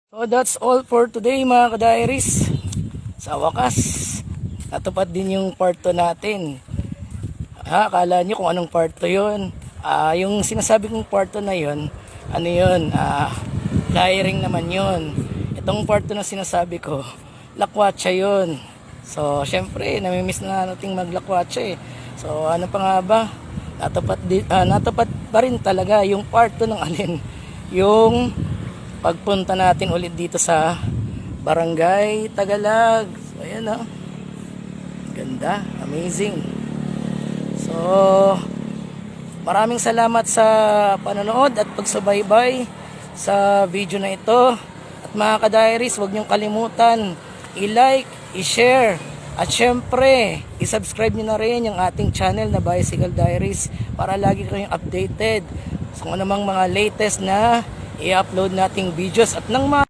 So that's all for today mga ka-diaries. Sa wakas, natupad din yung part 2 natin. Akala nyo kung anong part 2 yun. Yung sinasabi kong part 2 na yun, ano yun, diaring naman yun. Itong part 2 na sinasabi ko, lakwatsa yun. So syempre, namimiss na nating maglakwatsa eh. So ano pa nga ba? Natupad pa rin talaga yung part 2 ng alin. Yung pagpunta natin ulit dito sa Barangay Tagalag. So ayan o. Ganda, amazing. So maraming salamat sa panonood at pagsubaybay sa video na ito. At mga ka-diaries, huwag niyong kalimutan i-like, i-share, at syempre i-subscribe niyo na rin yung ating channel na Bicycle Diaries para lagi kayong updated sa kung anumang mga latest na i-upload nating videos at ng mga